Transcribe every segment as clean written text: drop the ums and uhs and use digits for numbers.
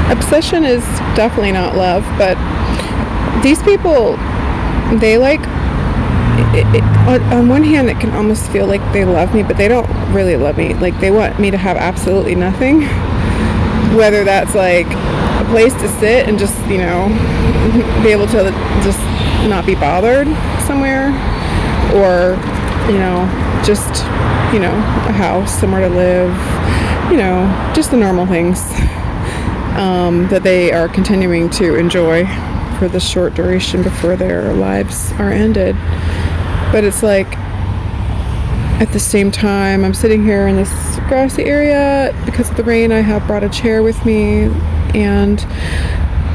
Obsession is definitely not love, but these people, they like, on one hand, it can almost feel like they love me, but they don't really love me. Like, they want me to have absolutely nothing, whether that's like a place to sit and just, be able to just not be bothered somewhere, or, just, a house, somewhere to live, just the normal things that they are continuing to enjoy for the short duration before their lives are ended. But it's like, at the same time, I'm sitting here in this grassy area. Because of the rain, I have brought a chair with me, and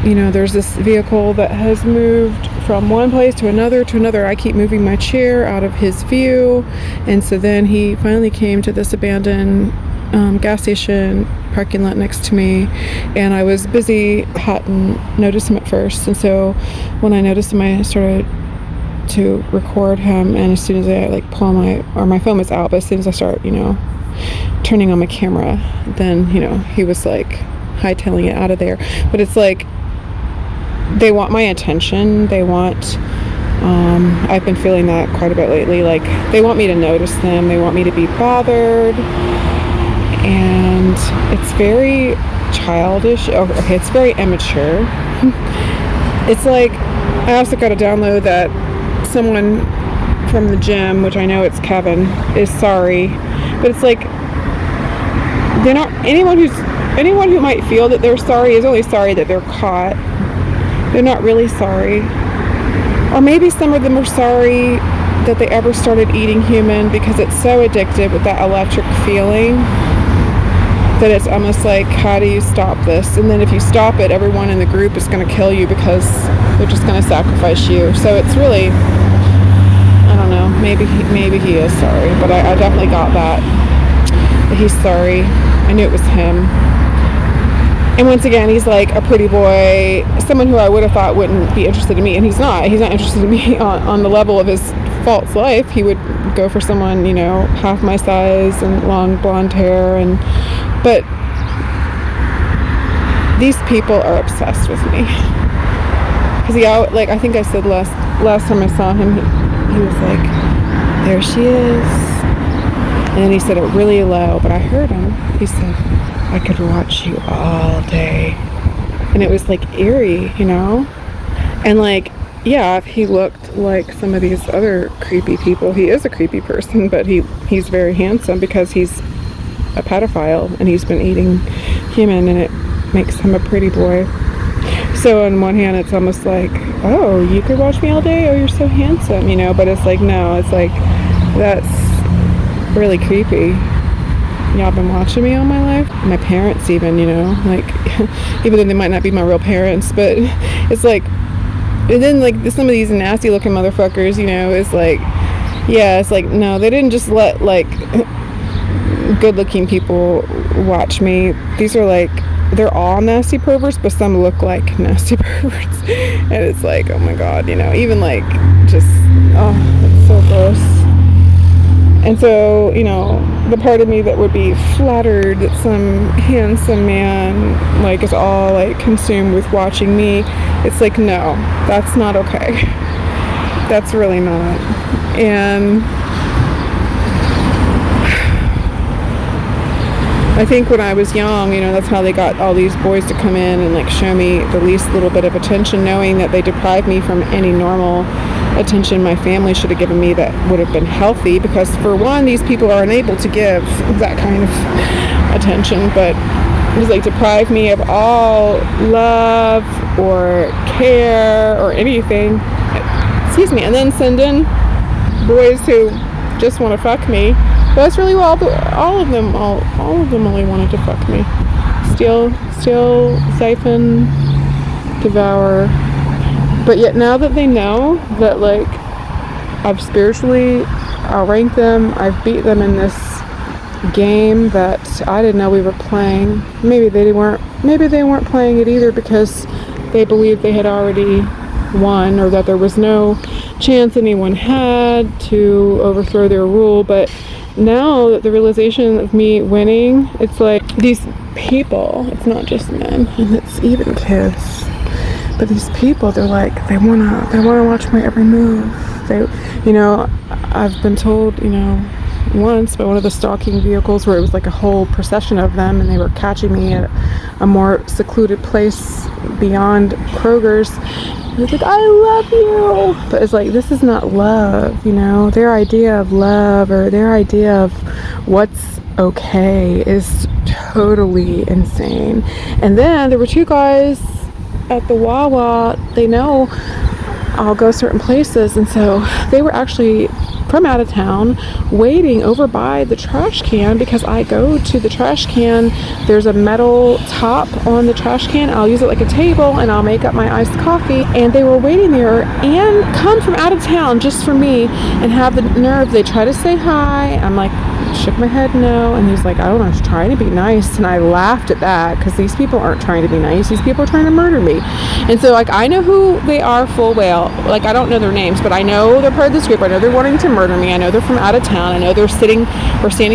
there's this vehicle that has moved from one place to another. I keep moving my chair out of his view, and so then he finally came to this abandoned gas station parking lot next to me, and I was busy, hadn't noticed him at first, and so when I noticed him, I started to record him, and as soon as I pull my phone was out, but as soon as I start turning on my camera, then he was hightailing it out of there. But it's like, they want my attention. They want I've been feeling that quite a bit lately. Like, they want me to notice them. They want me to be bothered. And it's very childish. Okay, it's very immature. It's like, I also got to download that someone from the gym, which I know it's Kevin, is sorry. But it's like, they're not, anyone who might feel that they're sorry is only sorry that they're caught. They're not really sorry. Or maybe some of them are sorry that they ever started eating human, because it's so addictive with that electric feeling that it's almost like, how do you stop this? And then if you stop it, everyone in the group is going to kill you because they're just going to sacrifice you. So it's really, I don't know, maybe he is sorry, but I definitely got that he's sorry. I knew it was him. And once again, he's like a pretty boy, someone who I would have thought wouldn't be interested in me, and he's not interested in me on the level of his false life. He would go for someone, half my size and long blonde hair, but these people are obsessed with me. Because I think I said last time I saw him, he was like, there she is. And then he said it really low, but I heard him. He said, I could watch you all day. And it was eerie, And yeah, if he looked like some of these other creepy people, he is a creepy person, but he's very handsome because he's a pedophile and he's been eating human, and it makes him a pretty boy. So on one hand, it's almost like, oh, you could watch me all day? Oh, you're so handsome, But it's like, no, it's like, that's really creepy. Y'all been watching me all my life? My parents even, even though they might not be my real parents, but it's like, and then some of these nasty looking motherfuckers, is like, yeah, it's like, no, they didn't just let good looking people watch me. These are they're all nasty perverts, but some look like nasty perverts. And it's like, oh my God, even just, oh, it's so gross. And so, the part of me that would be flattered that some handsome man, is all, consumed with watching me, it's like, no, that's not okay. That's really not. And I think when I was young, that's how they got all these boys to come in and show me the least little bit of attention, knowing that they deprived me from any normal attention my family should have given me that would have been healthy, because for one, these people are unable to give that kind of attention, but it was deprive me of all love or care or anything, and then send in boys who just want to fuck me. But that's really all of them only wanted to fuck me. Steal, siphon, devour. But yet now that they know that I've spiritually outranked them, I've beat them in this game that I didn't know we were playing. Maybe they weren't playing it either, because they believed they had already won, or that there was no chance anyone had to overthrow their rule. But now that the realization of me winning, it's like these people, it's not just men, and it's even kids, but these people, they're like, they wanna watch my every move. They, I've been told, once by one of the stalking vehicles where it was like a whole procession of them, and they were catching me at a more secluded place beyond Kroger's. It was like, I love you, but it's like, this is not love. Their idea of love, or their idea of what's okay, is totally insane. And then there were two guys at the Wawa. They know I'll go certain places, and so they were actually from out of town waiting over by the trash can, because I go to the trash can, there's a metal top on the trash can, I'll use it like a table, and I'll make up my iced coffee, and they were waiting there and come from out of town just for me, and have the nerve, they try to say hi. I'm like, shook my head no, and he's like, I don't know, I was trying to be nice. And I laughed at that, because these people aren't trying to be nice, these people are trying to murder me. And so like, I know who they are full well. Like, I don't know their names, but I know they're part of this group. I know they're wanting to murder me. I know they're from out of town. I know they're standing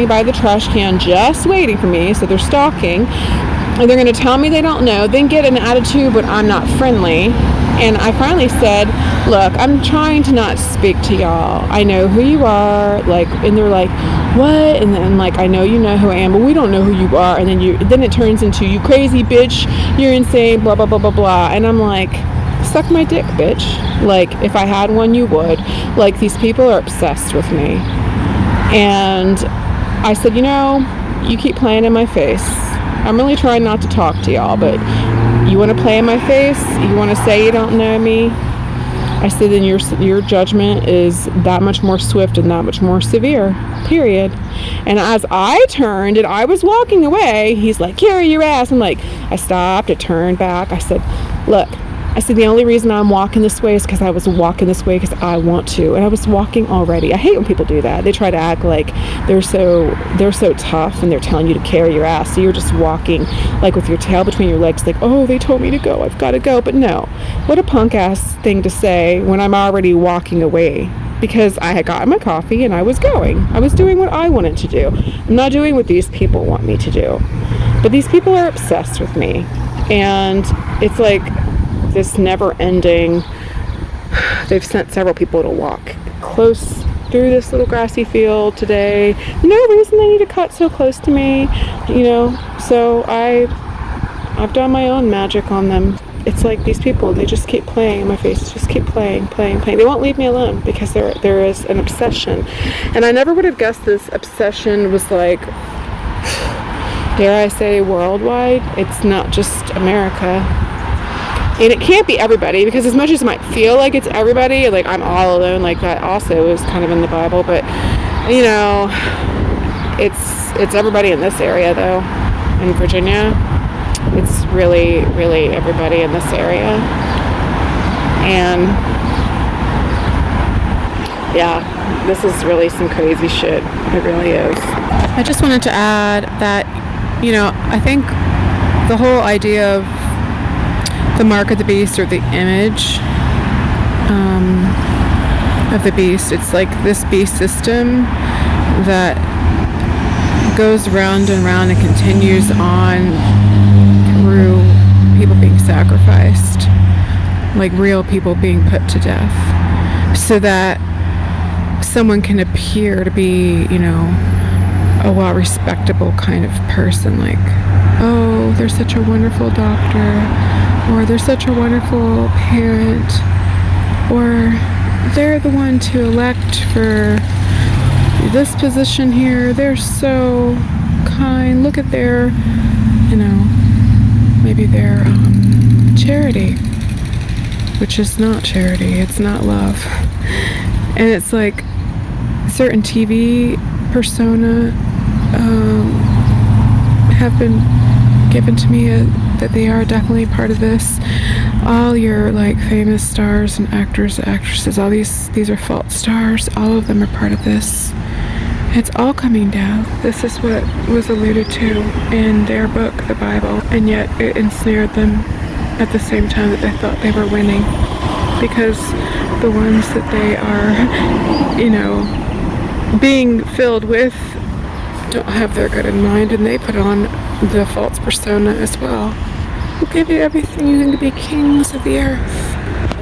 by the trash can just waiting for me, so they're stalking, and they're going to tell me they don't know, then get an attitude when I'm not friendly. And I finally said, look, I'm trying to not speak to y'all. I know who you are. Like, and they're like, what? And then like, I know you know who I am, but we don't know who you are. And then it turns into, you crazy bitch, you're insane, blah, blah, blah, blah, blah. And I'm like, suck my dick, bitch. Like, if I had one, you would. Like, these people are obsessed with me. And I said, you keep playing in my face. I'm really trying not to talk to y'all, but you want to play in my face? You want to say you don't know me? I said, then your judgment is that much more swift and that much more severe, period. And as I turned and I was walking away, he's like, carry your ass. I'm like, I stopped, I turned back. I said, look, the only reason I'm walking this way is because I was walking this way because I want to, and I was walking already. I hate when people do that. They try to act like they're so tough, and they're telling you to carry your ass, so you're just walking like with your tail between your legs, like, oh, they told me to go, I've got to go. But no, what a punk ass thing to say when I'm already walking away, because I had gotten my coffee and I was going. I was doing what I wanted to do. I'm not doing what these people want me to do. But these people are obsessed with me, and it's like this never-ending. They've sent several people to walk close through this little grassy field today. No reason they need to cut so close to me, so I've done my own magic on them. It's like these people, they just keep playing in my face, just keep playing. They won't leave me alone, because there is an obsession. And I never would have guessed this obsession was like, dare I say, worldwide. It's not just America. And it can't be everybody, because as much as it might feel like it's everybody, like I'm all alone, like that also is kind of in the Bible, but it's everybody in this area though. In Virginia, it's really, really everybody in this area. And yeah, this is really some crazy shit. It really is. I just wanted to add that, I think the whole idea of the mark of the beast, or the image of the beast, it's like this beast system that goes round and round and continues on through people being sacrificed, like real people being put to death, so that someone can appear to be, a well-respectable kind of person, like, oh, they're such a wonderful doctor, or they're such a wonderful parent, or they're the one to elect for this position here, they're so kind, look at their, maybe their charity, which is not charity, it's not love. And it's like certain TV persona have been given to me that they are definitely part of this. All your like famous stars and actors, actresses, all these are false stars. All of them are part of this. It's all coming down. This is what was alluded to in their book, the Bible, and yet it ensnared them at the same time that they thought they were winning, because the ones that they are, being filled with don't have their good in mind, and they put on the false persona as well. We'll give you everything you need to be kings of the earth.